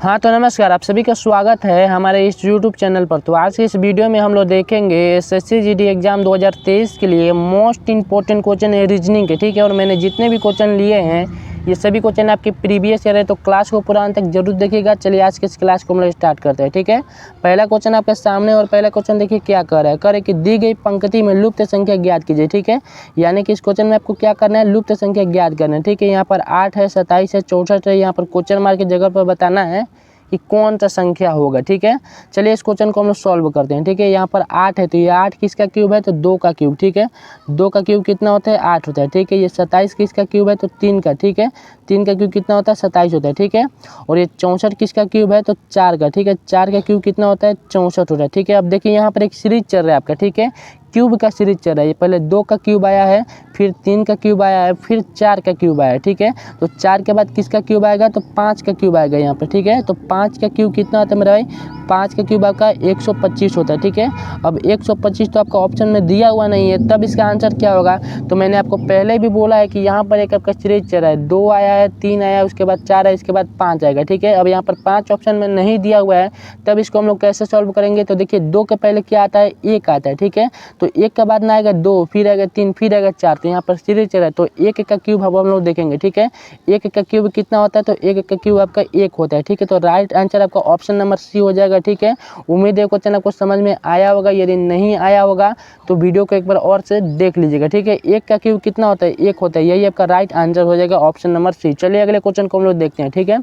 हाँ तो नमस्कार, आप सभी का स्वागत है हमारे इस YouTube चैनल पर। तो आज की इस वीडियो में हम लोग देखेंगे एसएससी जीडी एग्ज़ाम 2023 के लिए मोस्ट इंपॉर्टेंट क्वेश्चन है रीजनिंग के, ठीक है। और मैंने जितने भी क्वेश्चन लिए हैं ये सभी क्वेश्चन आपके प्रीवियस ईयर है, तो क्लास को पूरा अंत तक जरूर देखिएगा। चलिए आज के इस क्लास को हम लोग स्टार्ट करते हैं, ठीक है। पहला क्वेश्चन आपके सामने, और पहला क्वेश्चन देखिए क्या कर रहा है। करे कि दी गई पंक्ति में लुप्त संख्या ज्ञात कीजिए, ठीक है। यानी कि इस क्वेश्चन में आपको क्या करना है, लुप्त संख्या ज्ञात करना है, ठीक है। यहाँ पर 8 है, 27 है, 64 है। यहाँ पर क्वेश्चन मार्क की जगह पर बताना है कि कौन सा संख्या होगा, ठीक है। चलिए इस क्वेश्चन को हम लोग सॉल्व करते हैं, ठीक है। यहाँ पर 8 है तो ये 8 किसका क्यूब है, तो 2 का क्यूब, ठीक है। 2 का क्यूब कितना होता है, 8 होता है, ठीक है। ये 27 किसका क्यूब है, तो 3 का, ठीक है। 3 का क्यूब कितना होता है, 27 होता है, ठीक है। और ये 64 किसका क्यूब है, तो 4 का, ठीक है। 4 का क्यूब कितना होता है, 64 होता है, ठीक है। अब देखिए यहाँ पर एक सीरीज चल रहा है आपका, ठीक है। क्यूब का सीरीज चल रहा है। ये पहले 2 का क्यूब आया है, फिर 3 का क्यूब आया है, फिर 4 का क्यूब आया है, ठीक है। तो 4 के बाद किसका क्यूब आएगा, तो 5 का क्यूब आएगा यहाँ पर, ठीक है। तो 5 का क्यूब कितना होता है मेरा भाई, 5 का क्यूब आपका 125 होता है, ठीक है। अब 125 तो आपका ऑप्शन में दिया हुआ नहीं है, तब इसका आंसर क्या होगा। तो मैंने आपको पहले भी बोला है कि यहाँ पर एक आपका सीरीज चल रहा है, 2 आया है, 3 आया है, उसके बाद 4 है, इसके बाद 5 आएगा, ठीक है। अब यहाँ पर 5 ऑप्शन में नहीं दिया हुआ है, तब इसको हम लोग कैसे सॉल्व करेंगे। तो देखिए 2 के पहले क्या आता है, 1 आता है, ठीक है। तो 1 के बाद ना आएगा 2, फिर आएगा 3, फिर आएगा 4। तो यहाँ पर सीरीज चल रहा है, तो 1 का क्यूब हम लोग देखेंगे, ठीक है। 1 का क्यूब कितना होता है, तो 1 का क्यूब आपका 1 होता है, ठीक है। तो राइट आंसर आपका ऑप्शन नंबर सी हो जाएगा, ठीक है। उम्मीद है क्वेश्चन आपको समझ में आया होगा। यदि नहीं आया होगा तो वीडियो को एक बार और से देख लीजिएगा, ठीक है। 1 का क्यूब कितना होता है, 1 होता है। यही आपका राइट आंसर हो जाएगा, ऑप्शन नंबर सी। चलिए अगले क्वेश्चन को हम लोग देखते हैं, ठीक है।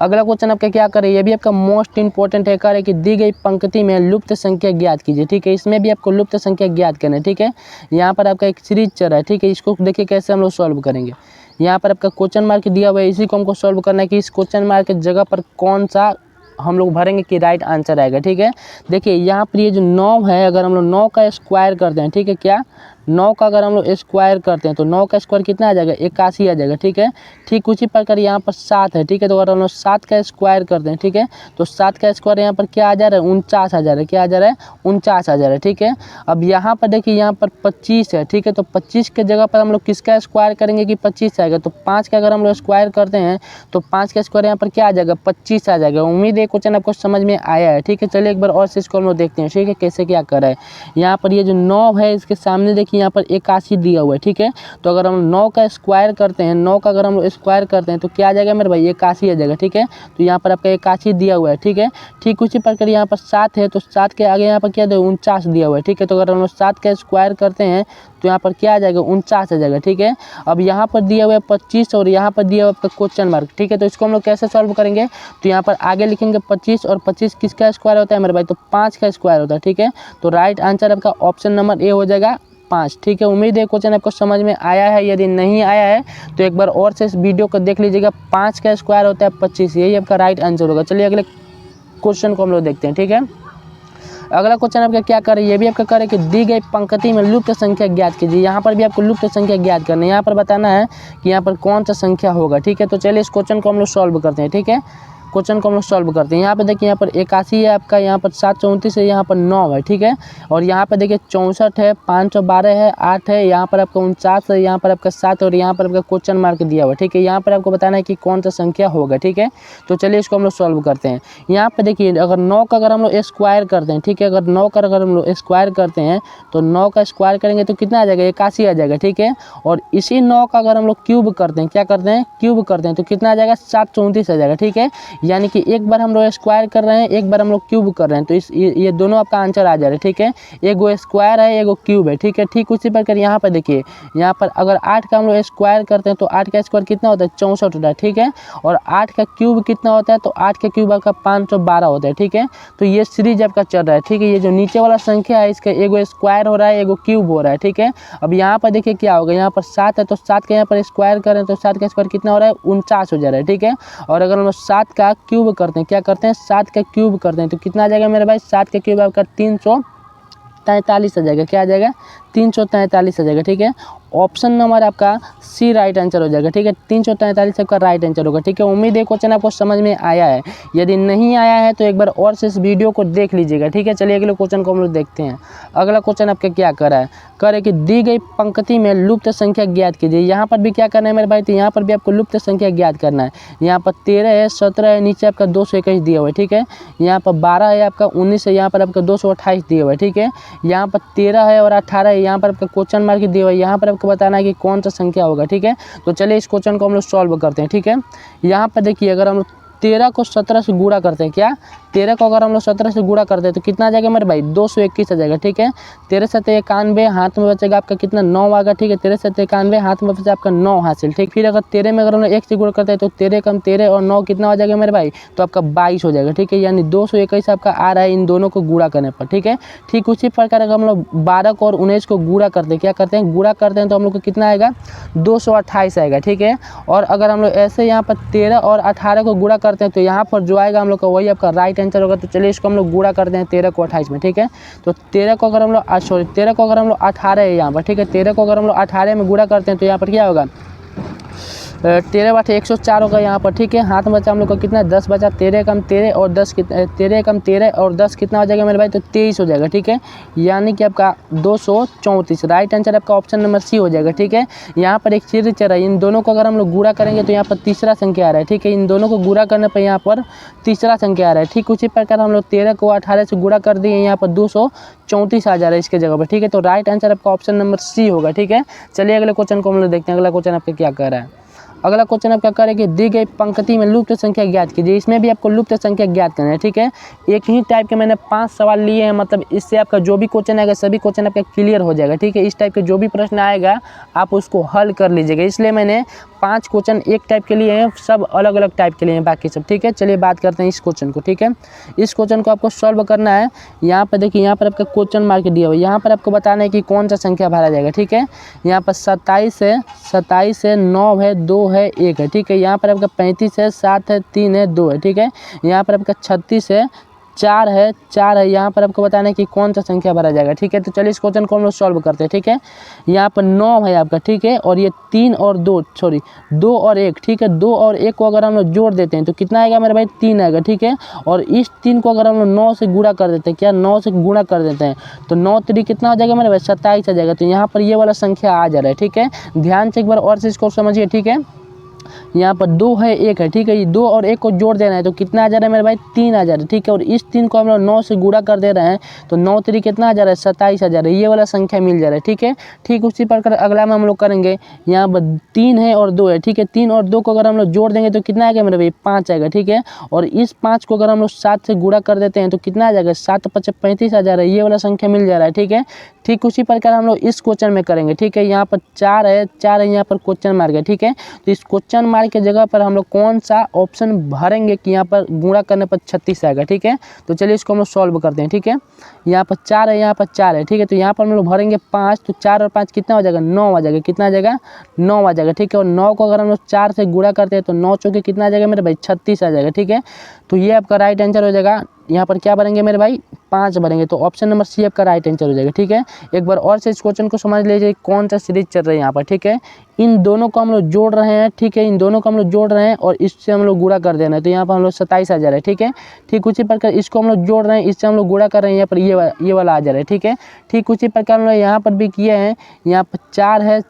अगला क्वेश्चन आपका क्या करे, ये भी आपका मोस्ट इंपॉर्टेंट है। कार्य कि दी गई पंक्ति में लुप्त संख्या ज्ञात कीजिए, ठीक है। इसमें भी आपको लुप्त संख्या ज्ञात करना है, ठीक है। यहाँ पर आपका एक सीरीज चल रहा है, ठीक है। इसको देखिए कैसे हम लोग सॉल्व करेंगे। यहाँ पर आपका क्वेश्चन मार्क दिया हुआ है, इसी को हमको सॉल्व करना है कि इस क्वेश्चन मार्क की जगह पर कौन सा हम लोग भरेंगे कि राइट आंसर आएगा, ठीक है। देखिए यहाँ पर ये जो 9 है, अगर हम लोग 9 का स्क्वायर करते हैं, ठीक है, क्या 9 का अगर हम लोग स्क्वायर करते हैं तो 9 का स्क्वायर कितना आ जाएगा, 81 आ जाएगा, ठीक है। ठीक उसी प्रकार यहाँ पर 7 है, ठीक है। तो अगर हम लोग 7 का स्क्वायर करते हैं, ठीक है, तो 7 का स्क्वायर यहाँ पर क्या आ जा रहा है, 49 आ जा रहा है। क्या आ जा रहा है, 49 आ जा रहा है, ठीक है। अब यहाँ पर देखिए यहाँ पर 25 है, ठीक है। तो 25 के जगह पर हम लोग किसका स्क्वायर करेंगे कि 25 आएगा। तो 5 का अगर हम लोग स्क्वायर करते हैं तो 5 का स्क्वायर यहाँ पर क्या आ जाएगा, 25 आ जाएगा। उम्मीद है क्वेश्चन आपको समझ में आया है, ठीक है। चलिए एक बार और से इसको हम लोग देखते हैं, ठीक है, कैसे क्या कर रहा है। यहाँ पर ये जो 9 है इसके सामने देखिए यहाँ पर 81 दिया हुआ है, ठीक है। तो अगर हम 9 का स्क्वायर करते हैं, 9 का अगर हम लोग स्क्वायर करते हैं तो क्या आ जाएगा मेरे भाई, 81 आ जाएगा, ठीक है। तो यहाँ पर आपका 81 दिया हुआ है, ठीक है। ठीक उसी प्रकार यहाँ पर 7 है, तो 7 के आगे यहाँ पर क्या दिया, 49 दिया हुआ है, ठीक है। तो अगर हम लोग 7 का स्क्वायर करते हैं तो यहाँ पर क्या आ जाएगा, 49 आ जाएगा, ठीक है। अब यहाँ पर दिया हुआ है 25 और यहाँ पर दिया हुआ है आपका क्वेश्चन मार्क, ठीक है। तो इसको हम लोग कैसे सॉल्व करेंगे, तो यहाँ पर आगे लिखेंगे 25 और 25 किसका स्क्वायर होता है मेरे भाई, तो 5 का स्क्वायर होता है, ठीक है। तो राइट आंसर आपका ऑप्शन नंबर ए हो जाएगा, 5, ठीक है। उम्मीद है क्वेश्चन आपको समझ में आया है। यदि नहीं आया है तो एक बार और से इस वीडियो को देख लीजिएगा। 5 का स्क्वायर होता है 25, यही आपका राइट आंसर होगा। चलिए अगले क्वेश्चन को हम लोग देखते हैं, ठीक है। अगला क्वेश्चन आपका क्या करे, ये भी आपका करे कि दी गई पंक्ति में लुप्त संख्या ज्ञात कीजिए। यहाँ पर भी आपको लुप्त संख्या ज्ञात करनी है। यहाँ पर बताना है कि यहाँ पर कौन सा संख्या होगा, ठीक है। तो चलिए इस क्वेश्चन को हम लोग सॉल्व करते हैं, ठीक है। क्वेश्चन को हम लोग सॉल्व करते हैं। यहाँ पे देखिए यहाँ पर 81 है आपका, यहाँ पर 734 है, यहाँ पर 9 है, ठीक है। और यहाँ पे देखिए 64 है, 512 है, 8 है, यहाँ पर आपका 49 है, यहाँ पर आपका 7 और यहाँ पर आपका क्वेश्चन मार्क दिया हुआ है, ठीक है। यहाँ पर आपको बताना है कि कौन सा संख्या होगा, ठीक है। तो चलिए इसको हम लोग सॉल्व करते हैं। यहाँ पे देखिए अगर 9 का अगर हम लोग स्क्वायर करते हैं, ठीक है, अगर 9 का अगर हम लोग स्क्वायर करते हैं तो 9 का स्क्वायर करेंगे तो कितना आ जाएगा, 81 आ जाएगा, ठीक है। और इसी 9 का अगर हम लोग क्यूब करते हैं, क्या करते हैं, क्यूब करते हैं, तो कितना आ जाएगा, 734 आ जाएगा, ठीक है। यानी कि एक बार हम लोग स्क्वायर कर रहे हैं, एक बार हम लोग क्यूब कर रहे हैं, तो ये दोनों आपका आंसर आ जा रहा है, ठीक है। एगो स्क्वायर है, एगो क्यूब है, ठीक है। ठीक उसी प्रकार यहाँ पर देखिए, यहाँ पर अगर 8 का हम लोग स्क्वायर करते हैं तो 8 का स्क्वायर कितना होता है, 64 होता है, ठीक है। और 8 का क्यूब कितना होता है, तो 8 का क्यूब आपका 512 होता है, ठीक है। तो ये सीरीज आपका चल रहा है, ठीक है। ये जो नीचे वाला संख्या है इसका एगो स्क्वायर हो रहा है, एगो क्यूब हो रहा है, ठीक है। अब यहाँ पर देखिए क्या होगा, यहाँ पर 7 है तो 7 का यहाँ पर स्क्वायर करें तो 7 का स्क्वायर कितना हो रहा है, 49 हो जा रहा है, ठीक है। और अगर हम 7 का क्यूब करते हैं, क्या करते हैं, 7 का क्यूब करते हैं तो कितना आ जाएगा मेरे भाई, 7 का क्यूब आपका 343 आ जाएगा। क्या आ जाएगा, 343 आ जाएगा, ठीक है। ऑप्शन नंबर आपका सी राइट आंसर हो जाएगा, ठीक है। 343 आपका राइट आंसर होगा, ठीक है। उम्मीद है क्वेश्चन आपको समझ में आया है। यदि नहीं आया है तो एक बार और से इस वीडियो को देख लीजिएगा, ठीक है। चलिए अगले क्वेश्चन को हम लोग देखते हैं। अगला क्वेश्चन आपका क्या कर रहा है, कह रहे कि दी गई पंक्ति में लुप्त संख्या ज्ञात कीजिए। यहाँ पर भी क्या करना है मेरे भाई, तो यहाँ पर भी आपको लुप्त संख्या ज्ञात करना है। यहाँ पर 13 है, 17 है, नीचे आपका 221 दिया हुआ है, ठीक है। यहाँ पर 12 है, आपका 19 है, यहाँ पर आपका 228 दिया हुआ है, ठीक है। यहाँ पर 13 है और 18 है, यहाँ पर आपका क्वेश्चन मार्क दिया हुआ है। यहाँ पर आपको बताना है कि कौन सा संख्या होगा, ठीक है। तो चलिए इस क्वेश्चन को हम लोग सॉल्व करते हैं, ठीक है। यहाँ पर देखिए, अगर हम 13 को 17 से गुणा करते हैं, क्या 13 को अगर हम लोग 17 से गुणा करते हैं तो कितना आ जाएगा मेरे भाई, 221 आ जाएगा, ठीक है। 13 से 91 हाथ में बचेगा आपका कितना, 9 आएगा, ठीक है। 13 से 91 हाथ में बचेगा आपका 9 हासिल, ठीक। फिर अगर 13 में अगर हम लोग 1 से गुणा करते हैं तो 13 कम 13 और 9 कितना हो जाएगा मेरे भाई, तो आपका 22 हो जाएगा, ठीक है। यानी 221 आपका आ रहा है इन दोनों को गुणा करने पर, ठीक है। ठीक उसी प्रकार अगर हम लोग 12 को और 19 को गुणा करते हैं, क्या करते हैं, गुणा करते हैं तो हम लोग को कितना आएगा, 228 आएगा, ठीक है। और अगर हम लोग ऐसे यहाँ पर 13 और 18 को गुणा करते हैं तो यहाँ पर जो आएगा हम लोग का वही आपका राइट आंसर होगा। तो चलिए इसको हम लोग गुणा करते हैं 13 को 28 में, ठीक है। तो 13 को अगर हम लोग 18 है यहाँ पर, ठीक है। 13 को अगर हम लोग 18 में गुणा करते हैं तो यहाँ पर क्या होगा, 13 बटे 104 होगा यहाँ पर, ठीक है। हाथ में बचा हम लोग का कितना, 10 बचा, 13 कम 13 और 10 कितना, 13 कम 13 और 10 कितना हो जाएगा मेरे भाई, तो 23 हो जाएगा, ठीक है। यानी कि आपका 234 राइट आंसर आपका ऑप्शन नंबर सी हो जाएगा, ठीक है। यहाँ पर एक चीज चल रहा है, इन दोनों को अगर हम लोग गुणा करेंगे तो यहाँ पर तीसरा संख्या आ रहा है, ठीक है। इन दोनों को गुणा करने पर यहाँ पर तीसरा संख्या आ रहा है, ठीक। उसी प्रकार हम लोग 13 को 18 से गुणा कर दिए, यहाँ पर 234 आ जा रहा है इसके जगह पर, ठीक है। तो राइट आंसर आपका ऑप्शन नंबर सी होगा, ठीक है। चलिए अगले क्वेश्चन को हम लोग देखते हैं। अगला क्वेश्चन आपका क्या कर रहा है, अगला क्वेश्चन आप क्या करेंगे, दी गई पंक्ति में लुप्त संख्या ज्ञात कीजिए। इसमें भी आपको लुप्त संख्या ज्ञात करना है, ठीक है। एक ही टाइप के मैंने 5 सवाल लिए हैं, मतलब इससे आपका जो भी क्वेश्चन आएगा सभी क्वेश्चन आपका क्लियर हो जाएगा, ठीक है। इस टाइप के जो भी प्रश्न आएगा आप उसको हल कर लीजिएगा, इसलिए मैंने 5 क्वेश्चन एक टाइप के लिए हैं, सब अलग अलग टाइप के लिए हैं बाकी सब, ठीक है। चलिए बात करते हैं इस क्वेश्चन को, ठीक है। इस क्वेश्चन को आपको सॉल्व करना है। यहाँ पर देखिए, यहाँ पर आपका क्वेश्चन मार्क दिया हुआ है, यहाँ पर आपको बताना है कि कौन सा संख्या भरा जाएगा, ठीक है। यहाँ पर 27 है, 9 है, 2 है, 1 है, ठीक है। यहाँ पर आपका 35 है, 7 है, 3 है, 2 है, ठीक है। यहाँ पर आपका 36 है, 4 है, यहाँ पर आपको बताना है कि कौन सा संख्या भरा जाएगा, ठीक है। तो चलिए इस क्वेश्चन को हम लोग सॉल्व करते हैं, ठीक है। यहाँ पर 9 है आपका, ठीक है। और ये 2 और 1, ठीक है। 2 और 1 को अगर हम लोग जोड़ देते हैं तो कितना आएगा मेरे भाई, 3 आएगा, ठीक है। और इस 3 को अगर हम लोग 9 से गुणा कर देते हैं, क्या 9 से गुणा कर देते हैं तो 9 3 कितना हो जाएगा मेरे भाई, 27 आ जाएगा। तो यहाँ पर ये वाला संख्या आ जा रहा है, ठीक है। ध्यान से एक बार और से इसको समझिए, ठीक है। यहाँ पर 2 है, 1 है, ठीक है। ये 2 और 1 को जोड़ देना है तो कितना आ जा रहा है मेरे भाई, 3 आ जा रहा है, ठीक है। और इस 3 को हम लोग 9 से गुणा कर दे रहे हैं तो 9 3 कितना आ जा रहा है, 27 आ जा रहा है। ये वाला संख्या मिल जा रहा है, ठीक है। ठीक उसी प्रकार अगला में हम लोग करेंगे। यहाँ पर 3 है और 2 है, ठीक है। 3 और 2 को अगर हम लोग जोड़ देंगे तो कितना आएगा मेरे भाई, 5 आएगा, ठीक है। और इस 5 को अगर हम लोग 7 से गुणा कर देते हैं तो कितना आ जाएगा, 7 5 35 आ जा रहा है। ये वाला संख्या मिल जा रहा है, ठीक है। ठीक उसी प्रकार हम लोग इस क्वेश्चन में करेंगे, ठीक है। यहाँ पर 4 है, यहाँ पर क्वेश्चन मार्क है, ठीक है। तो इस क्वेश्चन मार्क के जगह पर हम लोग कौन सा ऑप्शन भरेंगे कि यहाँ पर गुणा करने पर 36 आएगा, ठीक है। तो चलिए इसको हम लोग सॉल्व करते हैं, ठीक है। यहाँ पर 4 है, यहाँ पर 4 है, ठीक है। तो यहाँ पर हम लोग भरेंगे 5, तो 4 और 5 कितना हो जाएगा, 9 आ जाएगा। कितना आ जाएगा, 9 आ जाएगा, ठीक है। और 9 को अगर हम लोग 4 से गुणा करते हैं तो 9 चौके कितना आ जाएगा मेरे भाई, 36 आ जाएगा, ठीक है। तो ये आपका राइट आंसर हो जाएगा। यहाँ पर क्या भरेंगे मेरे भाई, 5 भरेंगे। तो ऑप्शन नंबर सी आपका राइट आंसर हो जाएगा, ठीक है। एक बार और से इस क्वेश्चन को समझ लीजिए कौन सा सीरीज चल रहा है यहाँ पर, ठीक है। इन दोनों को हम लोग जोड़ रहे हैं, ठीक है। इन दोनों को हम लोग जोड़ रहे हैं और इससे हम लोग गुणा कर देना है तो यहाँ पर हम लोग 27 आ जा रहा है, ठीक है। ठीक उसी प्रकार इसको हम लोग जोड़ रहे हैं, इससे हम लोग गुणा कर रहे हैं, यहाँ पर ये वाला आ जा रहा है, ठीक है। ठीक उसी प्रकार हम लोग यहाँ पर भी किए हैं। यहाँ पर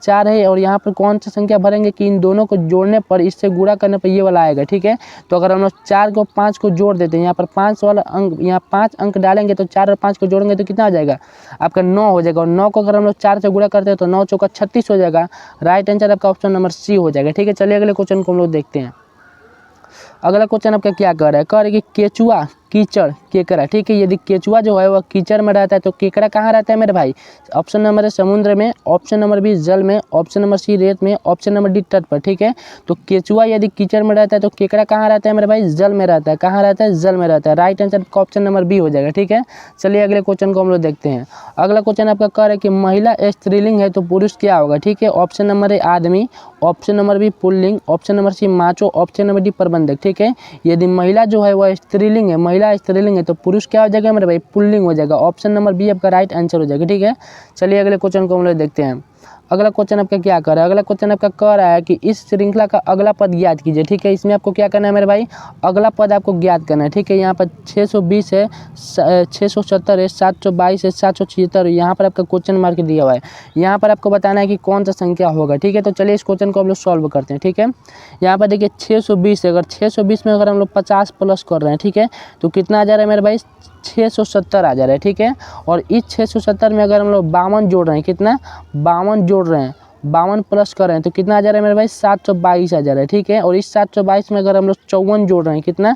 4 है और यहाँ पर कौन सा संख्या भरेंगे कि इन दोनों को जोड़ने पर, इससे गुणा करने पर ये वाला आएगा, ठीक है। तो अगर हम लोग 4 को 5 को जोड़ देते हैं, यहाँ पर 5 वाला अंक, यहाँ 5 अंक डालेंगे तो 4 और 5 को जोड़ेंगे तो कितना आ जाएगा आपका, 9 हो जाएगा। और 9 को अगर हम लोग 4 से गुणा करते हैं तो 9 चौका 36 हो जाएगा। राइट आंसर आपका ऑप्शन नंबर सी हो जाएगा, ठीक है। चलिए अगले क्वेश्चन को हम लोग देखते हैं। अगला क्वेश्चन आपका क्या कह रहा है, कह रहा है कि केचुआ, कीचड़, केकड़ा, ठीक है। यदि केचुआ जो है वह कीचड़ में रहता है तो केकड़ा कहाँ रहता है मेरे भाई, ऑप्शन नंबर है समुद्र में, ऑप्शन नंबर बी जल में, ऑप्शन नंबर सी रेत में, ऑप्शन नंबर डी तट पर, ठीक है। तो केचुआ यदि कीचड़ में रहता है तो केकड़ा कहाँ रहता है मेरे भाई, जल में रहता है। कहाँ रहता है, जल में रहता है। राइट आंसर आपका ऑप्शन नंबर बी हो जाएगा, ठीक है। चलिए अगले क्वेश्चन को हम लोग देखते हैं। अगला क्वेश्चन आपका कह रहा है कि महिला स्त्रीलिंग है तो पुरुष क्या होगा, ठीक है। ऑप्शन नंबर ए आदमी, ऑप्शन नंबर बी पुल्लिंग, option number C macho, option number D प्रबंधक, ठीक है। यदि महिला जो है वह स्त्रीलिंग है, महिला महिला स्त्रीलिंग है तो पुरुष क्या हो जाएगा मेरे भाई, पुल्लिंग हो जाएगा। ऑप्शन नंबर बी आपका राइट आंसर हो जाएगा। ठीक है, चलिए अगले क्वेश्चन को हम लोग देखते हैं। अगला क्वेश्चन आपका क्या कर रहा है, अगला क्वेश्चन आपका कह रहा है कि इस श्रृंखला का अगला पद ज्ञात कीजिए। ठीक है, इसमें आपको क्या करना है मेरे भाई, अगला पद आपको ज्ञात करना है। ठीक है, यहाँ पर 620 है, 670 है, 722 है, 776 है, यहाँ पर आपका क्वेश्चन मार्क दिया हुआ है। यहाँ पर आपको बताना है कि कौन सा संख्या होगा। ठीक है, तो चलिए इस क्वेश्चन को हम लोग सॉल्व करते हैं। ठीक है, यहाँ पर देखिए 620 है, अगर 620 में अगर हम लोग 50 प्लस कर रहे हैं, ठीक है, तो कितना आ जा रहा है मेरे भाई, 670 आ जा रहा है। ठीक है, और इस 670 में अगर हम लोग 52 जोड़ रहे हैं, कितना 52 जोड़ रहे हैं, 52 प्लस कर रहे हैं तो कितना आ जा रहा है मेरे भाई, 722 आ जा रहा है। ठीक है, और इस 722 में अगर हम लोग 54 जोड़ रहे हैं, कितना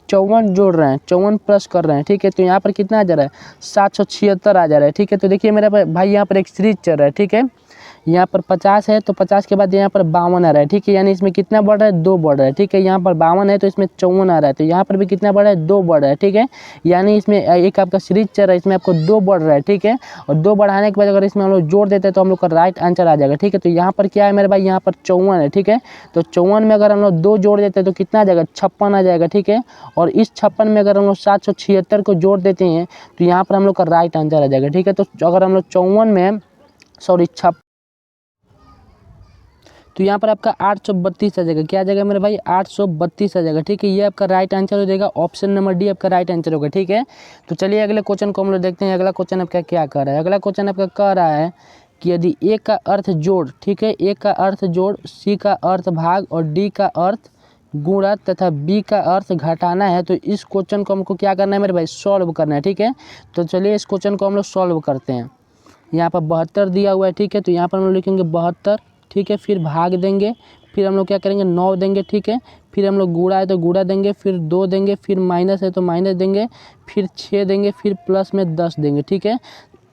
54 जोड़ रहे हैं, 54 प्लस कर रहे हैं। ठीक है, तो यहाँ पर कितना आ जा रहा है, 776 आ जा रहा है। ठीक है, तो देखिए मेरा भाई यहाँ पर एक सीरीज चल रहा है। ठीक है, यहाँ पर 50 है तो 50 के बाद यहाँ पर 52 आ रहा है। ठीक है, यानी इसमें कितना बढ़ रहा है, 2 बढ़ रहा है। ठीक है, यहाँ पर 52 है तो इसमें 54 आ रहा है, तो यहाँ पर भी कितना बढ़ रहा है, 2 बढ़ रहा है। ठीक है, यानी इसमें एक आपका सीरीज चल रहा है, इसमें आपको 2 बढ़ रहा है। ठीक है, और 2 बढ़ाने के बाद अगर इसमें हम लोग जोड़ देते हैं तो हम लोग का राइट आंसर आ जाएगा। ठीक है, तो यहाँ पर क्या है मेरे भाई, यहाँ पर 54 है। ठीक है, तो 54 में अगर हम लोग 2 जोड़ देते हैं तो कितना आ जाएगा, 56 आ जाएगा। ठीक है, और इस 56 में अगर हम लोग 776 को जोड़ देते हैं तो यहाँ पर हम लोग का राइट आंसर आ जाएगा। ठीक है, तो अगर हम लोग 54 में तो यहाँ पर आपका 832 आ जाएगा। क्या आ जाएगा मेरे भाई, 832 आ जाएगा। ठीक है, ये आपका राइट आंसर हो जाएगा। ऑप्शन नंबर डी आपका राइट आंसर होगा। ठीक है, तो चलिए अगले क्वेश्चन को हम लोग देखते हैं। अगला क्वेश्चन आपका क्या कर रहा है, अगला क्वेश्चन आपका कह रहा है कि यदि ए का अर्थ जोड़, ठीक है, ए का अर्थ जोड़, सी का अर्थ भाग और डी का अर्थ गुणा तथा बी का अर्थ घटाना है तो इस क्वेश्चन को हमको क्या करना है मेरे भाई, सॉल्व करना है। ठीक है, तो चलिए इस क्वेश्चन को हम लोग सॉल्व करते हैं। यहाँ पर 72 दिया हुआ है। ठीक है, तो यहाँ पर हम लोग लिखेंगे 72। ठीक है, फिर भाग देंगे, फिर हम लोग क्या करेंगे, 9 देंगे। ठीक है, फिर हम लोग गुणा है तो गुणा देंगे, फिर 2 देंगे, फिर माइनस है तो माइनस देंगे, फिर 6 देंगे, फिर प्लस में 10 देंगे। ठीक है,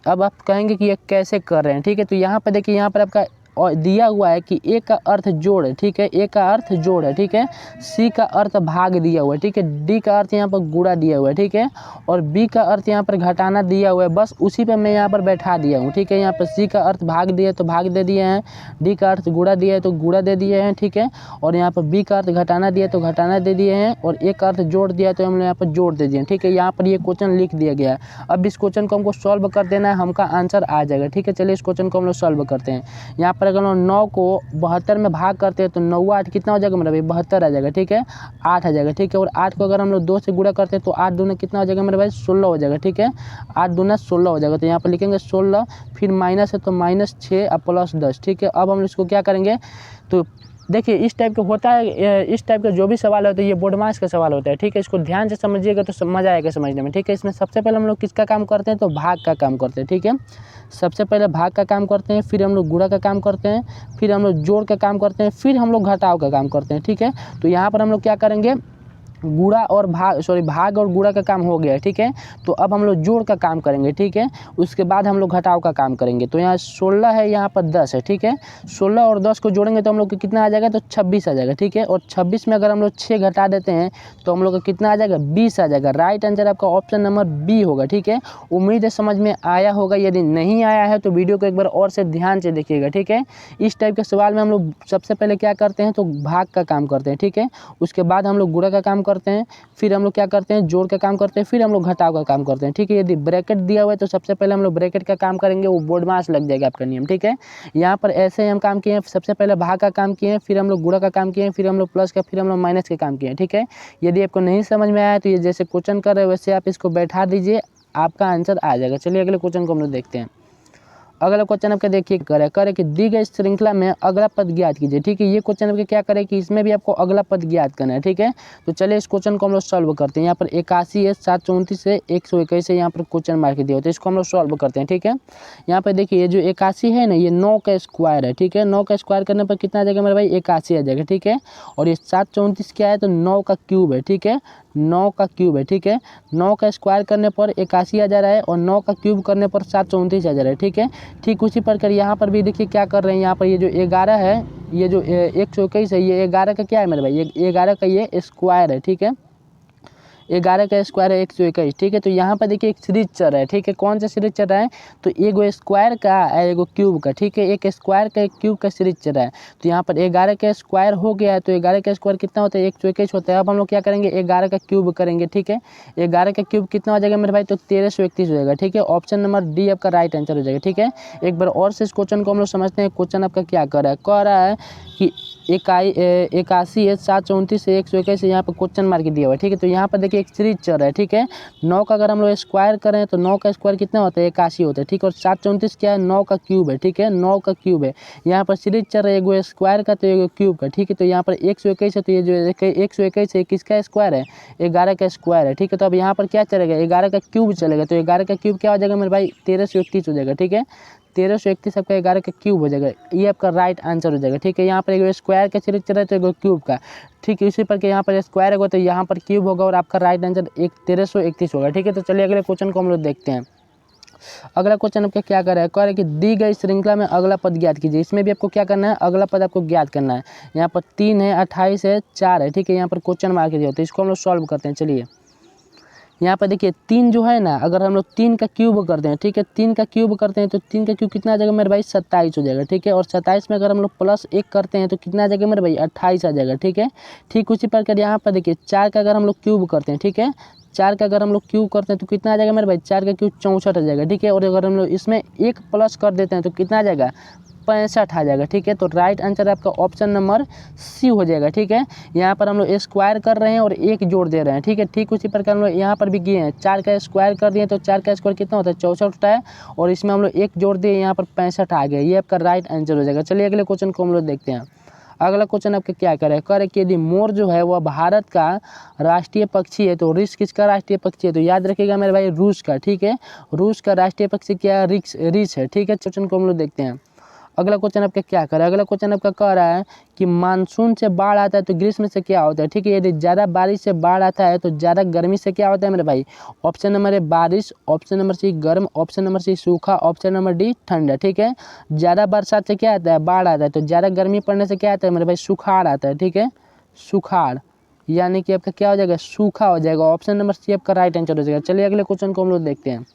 अब आप कहेंगे कि ये कैसे कर रहे हैं। ठीक है, तो यहाँ पर देखिए, यहाँ पर आपका और दिया हुआ है कि ए का अर्थ जोड़ है। ठीक है, ए का अर्थ जोड़ है। ठीक है, सी का अर्थ भाग दिया हुआ है। ठीक है, डी का अर्थ यहाँ पर गुणा दिया हुआ है। ठीक है, और बी का अर्थ यहाँ पर घटाना दिया हुआ है, बस उसी पे मैं यहाँ पर बैठा दिया हूँ। ठीक है, यहाँ पर सी का अर्थ भाग दिया है तो भाग दे दिए हैं, डी का अर्थ गुणा दिया है तो गुणा दे दिए हैं। ठीक है, और यहाँ पर बी का अर्थ घटाना दिया है तो घटाना दे दिए हैं, और ए का अर्थ जोड़ दिया है तो हमने यहाँ पर जोड़ दे दिए। ठीक है, यहाँ पर ये क्वेश्चन लिख दिया गया है। अब इस क्वेश्चन को हमको सॉल्व कर देना है, हमका आंसर आ जाएगा। ठीक है, चलिए इस क्वेश्चन को हम लोग सॉल्व करते हैं। यहाँ पर अगर 9 को 72 में भाग करते हैं तो 9 8 कितना हो जाएगा मेरा भाई, 72 आ जाएगा। ठीक है, 8 आ जाएगा। ठीक है, और 8 को अगर हम लोग 2 से गुणा करते हैं तो 8 दूना कितना हो जाएगा मेरे भाई, 16 हो जाएगा। ठीक है, 8 दूना 16 हो जाएगा, तो यहाँ पर लिखेंगे 16, फिर माइनस है तो -6 और प्लस 10। ठीक है, अब हम इसको क्या करेंगे, तो देखिए इस टाइप का होता है, इस टाइप का जो भी सवाल होता है ये बोर्ड मार्क्स का सवाल होता है। ठीक है, इसको ध्यान से समझिएगा तो मज़ा आएगा समझने में। ठीक है, इसमें सबसे पहले हम लोग किसका काम करते हैं, तो भाग का काम करते हैं। ठीक है, सबसे पहले भाग का काम करते हैं, फिर हम लोग गुणा का काम करते हैं, फिर हम लोग जोड़ का काम करते हैं, फिर हम लोग घटाव का काम करते हैं। ठीक है, तो यहाँ पर हम लोग क्या करेंगे, गुणा और भाग और गुणा का काम हो गया है। ठीक है, तो अब हम लोग जोड़ का काम करेंगे। ठीक है, उसके बाद हम लोग घटाव का काम करेंगे। तो यहाँ 16 है, यहाँ पर 10 है। ठीक है, 16 और 10 को जोड़ेंगे तो हम लोग को कितना आ जाएगा, तो 26 आ जाएगा। ठीक है, और 26 में अगर हम लोग 6 घटा देते हैं तो हम लोग का कितना आ जाएगा, 20 आ जाएगा। राइट आंसर आपका ऑप्शन नंबर बी होगा। ठीक है, उम्मीद है समझ में आया होगा, यदि नहीं आया है तो वीडियो को एक बार और से ध्यान से देखिएगा। ठीक है, इस टाइप के सवाल में हम लोग सबसे पहले क्या करते हैं, तो भाग का काम करते हैं। ठीक है, उसके बाद हम लोग गुणा का काम करते हैं, फिर हम लोग क्या करते हैं, जोड़ का काम करते हैं, फिर हम लोग घटाव का काम करते हैं। ठीक है, यदि ब्रैकेट दिया हुआ है तो सबसे पहले हम लोग ब्रैकेट का काम करेंगे, वो बोर्ड मार्क्स लग जाएगा आपका नियम। ठीक है, यहाँ पर ऐसे ही हम काम किए हैं, सबसे पहले भाग का काम किए हैं, फिर हम लोग गुणा का काम किए हैं, फिर हम लोग प्लस का, फिर हम लोग माइनस का काम किए हैं। ठीक है, यदि आपको नहीं समझ में आया तो ये जैसे क्वेश्चन कर रहे हैं वैसे आप इसको बैठा दीजिए, आपका आंसर आ जाएगा। चलिए अगले क्वेश्चन को हम लोग देखते हैं। अगला क्वेश्चन आपका देखिए करे कि दी गई श्रृंखला में अगला पद ज्ञात कीजिए। ठीक है, ये क्वेश्चन आपके क्या करे कि इसमें भी आपको अगला पद ज्ञात करना है। ठीक है, तो चलिए इस क्वेश्चन को हम लोग सॉल्व करते हैं। यहाँ पर 81 है, 734 है, 121 है, यहाँ पर क्वेश्चन मार्क दिया होता है, इसको हम लोग सॉल्व करते हैं। ठीक है, यहाँ पर देखिए ये जो 81 है ना, ये 9 का स्क्वायर है। ठीक है, 9 का स्क्वायर करने पर कितना आ जाएगा मेरे भाई, 81 आ जाएगा। ठीक है, और ये 734 क्या है, तो 9 का क्यूब है। ठीक है, 9 का क्यूब है। ठीक है, 9 का स्क्वायर करने पर 81 आ जा रहा है, और 9 का क्यूब करने पर 734 आ जा रहा है। ठीक है, ठीक उसी प्रकार यहाँ पर भी देखिए क्या कर रहे हैं, यहाँ पर ये जो 11 है, ये जो 121 है, ये 11 का क्या है मेरे भाई, ये 11 का ये स्क्वायर है। ठीक है, 11 का स्क्वायर है 121, ठीक है। तो यहाँ पर देखिए एक सीरीज चल रहा है, ठीक है। कौन सा सीरीज चल रहा है? तो एगो स्क्वायर का और एगो क्यूब का, ठीक है। एक स्क्वायर का एक क्यूब का सीरीज चल रहा है। तो यहाँ पर 11 का स्क्वायर हो गया है, तो 11 का स्क्वायर कितना होता है? 121 होता है। अब हम लोग क्या करेंगे? 11 का क्यूब करेंगे, ठीक है। 11 का क्यूब कितना हो जाएगा मेरे भाई? तो 1331 हो जाएगा, ठीक है। ऑप्शन नंबर डी आपका राइट आंसर हो जाएगा, ठीक है। एक बार और से इस क्वेश्चन को हम लोग समझते हैं। क्वेश्चन आपका क्या कर रहा है? कह रहा है कि 81 है 734 से 121 यहाँ पर क्वेश्चन मार्क दिया हुआ है, ठीक है। तो यहाँ पर देखिए एक सीरीज चल रहा है, ठीक है। 9 का अगर हम लोग स्क्वायर करें तो 9 का स्क्वायर कितना होता है? 81 होता है, ठीक है। और 734 क्या है? 9 का क्यूब है, ठीक है। 9 का क्यूब है। यहाँ पर सीरीज चल रहा है एगो स्क्वायर का तो एगो क्यूब का, ठीक है। तो यहाँ पर 121 है, तो ये जो 121 है किसका स्क्वायर है? 11 का स्क्वायर है, ठीक है। तो अब यहाँ पर क्या चलेगा? 11 का क्यूब चलेगा। तो 11 का क्यूब क्या हो जाएगा मेरे भाई? 1331 हो जाएगा, ठीक है। 1331 आपका 11 का क्यूब हो जाएगा। ये आपका राइट आंसर हो जाएगा, ठीक है। यहाँ पर एक स्क्वायर का सीरीज चल रहा है तो एक क्यूब का, ठीक है। इसी पर के यहाँ पर स्क्वायर होगा तो यहाँ पर क्यूब होगा और आपका राइट आंसर 1331 होगा, ठीक है। तो चलिए अगले क्वेश्चन को हम लोग देखते हैं। अगला क्वेश्चन आपका क्या कर रहा है? कह रहा है कि दी गई श्रृंखला में अगला पद ज्ञात कीजिए। इसमें भी आपको क्या करना है? अगला पद आपको ज्ञात करना है। यहाँ पर 3 है, 28 है, 4 है, ठीक है। यहाँ पर क्वेश्चन मार्क दिया तो इसको हम लोग सॉल्व करते हैं। चलिए यहाँ पर देखिए 3 जो है ना, अगर हम लोग 3 का क्यूब करते हैं, ठीक है। 3 का क्यूब करते हैं तो 3 का क्यूब कितना आ जाएगा मेरे भाई? 27 हो जाएगा, ठीक है। और 27 में अगर हम लोग प्लस 1 करते हैं तो कितना आ जाएगा मेरे भाई? 28 आ जाएगा, ठीक है। ठीक उसी प्रकार यहाँ पर देखिए 4 का अगर हम लोग क्यूब करते हैं, ठीक है। 4 का अगर हम लोग क्यूब करते हैं तो कितना आ जाएगा मेरे भाई? 4 का क्यूब 64 आ जाएगा, ठीक है। और अगर हम लोग इसमें 1 प्लस कर देते हैं तो कितना आ जाएगा? 65 आ जाएगा, ठीक है। तो राइट आंसर आपका ऑप्शन नंबर सी हो जाएगा, ठीक है। यहाँ पर हम लोग स्क्वायर कर रहे हैं और 1 जोड़ दे रहे हैं, ठीक है। ठीक उसी प्रकार हम लोग यहाँ पर भी किए हैं। 4 का स्क्वायर कर दिए तो 4 का स्क्वायर कितना होता है? 64 होता है। और इसमें हम लोग 1 जोड़ दिए, यहाँ पर 65 आ गया। ये आपका राइट आंसर हो जाएगा। चलिए अगले क्वेश्चन को हम लोग देखते हैं। अगला क्वेश्चन आपका क्या करे? कह रहे कि यदि मोर जो है वह भारत का राष्ट्रीय पक्षी है तो रिछ किसका राष्ट्रीय पक्षी है? तो याद रखिएगा मेरे भाई, रूस का, ठीक है। रूस का राष्ट्रीय पक्षी क्या है? रिछ है, ठीक है। क्वेश्चन को हम लोग देखते हैं। अगला क्वेश्चन आपका क्या कर रहा है? अगला क्वेश्चन आपका कह रहा है कि मानसून से बाढ़ आता है तो ग्रीष्म से क्या होता है? ठीक है। यदि ज़्यादा बारिश से बाढ़ आता है तो ज़्यादा गर्मी से क्या होता है मेरे भाई? ऑप्शन नंबर ए बारिश, ऑप्शन नंबर सी गर्म, ऑप्शन नंबर सी सूखा, ऑप्शन नंबर डी ठंडा, ठीक है। ज़्यादा बरसात से क्या आता है? बाढ़ आता है। तो ज़्यादा गर्मी पड़ने से क्या आता है मेरे भाई? सुखाड़ आता है, ठीक है। सुखाड़ यानी कि आपका क्या हो जाएगा? सूखा हो जाएगा। ऑप्शन नंबर सी आपका राइट आंसर हो जाएगा। चलिए अगले क्वेश्चन को हम लोग देखते हैं।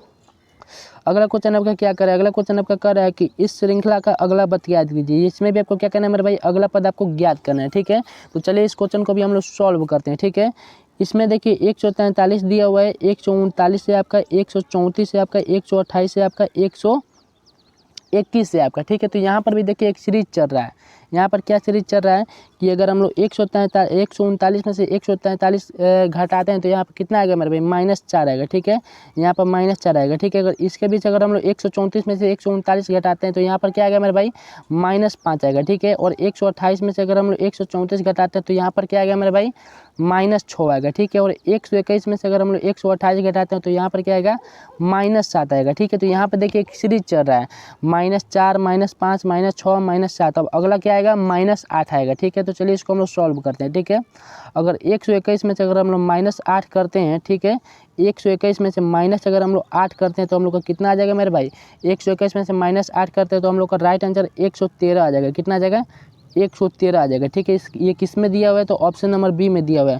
अगला क्वेश्चन आपका क्या कर रहा है? अगला क्वेश्चन आपका कर रहा है कि इस श्रृंखला का अगला पद ज्ञात कीजिए। इसमें भी आपको क्या करना है मेरे भाई? अगला पद आपको ज्ञात करना है, ठीक है। तो चलिए इस क्वेश्चन को भी हम लोग सॉल्व करते हैं, ठीक है। इसमें देखिए 143 दिया हुआ है, 139 से आपका 134 से आपका 128 से आपका 121 से आपका, ठीक है। तो यहाँ पर भी देखिए एक सीरीज चल रहा है। यहाँ पर क्या सीरीज चल रहा है कि अगर हम लोग 139 में से 143 घटाते हैं तो यहाँ पर कितना आएगा मेरे भाई? -4 आएगा, ठीक है। यहाँ पर -4 आएगा, ठीक है। अगर इसके बीच अगर हम लोग 134 में से 139 घटाते हैं तो यहाँ पर क्या आएगा मेरे भाई? -5 आएगा, ठीक है। और 128 में से अगर हम लोग 134 घटाते हैं तो यहाँ पर क्या आएगा मेरे भाई? -6 आएगा, ठीक है। और 121 में से अगर हम लोग 128 घटाते हैं तो यहाँ पर क्या आएगा? -7 आएगा, ठीक है। तो यहाँ पर देखिए एक सीरीज चल रहा है, -4 -5 -6 -7। अब अगला क्या आएगा? -8 आएगा, ठीक है। तो चलिए इसको हम लोग सॉल्व करते हैं, ठीक है। अगर 121 में से अगर हम लोग -8 करते हैं, ठीक है। 121 में से माइनस अगर हम लोग 8 करते हैं तो हम लोग का कितना आ जाएगा मेरे भाई? 121 में से -8 करते हैं तो हम लोग का राइट आंसर 113 आ जाएगा। कितना आ जाएगा? 113 आ जाएगा, ठीक है। ये किस में दिया हुआ है? तो ऑप्शन नंबर बी में दिया हुआ है।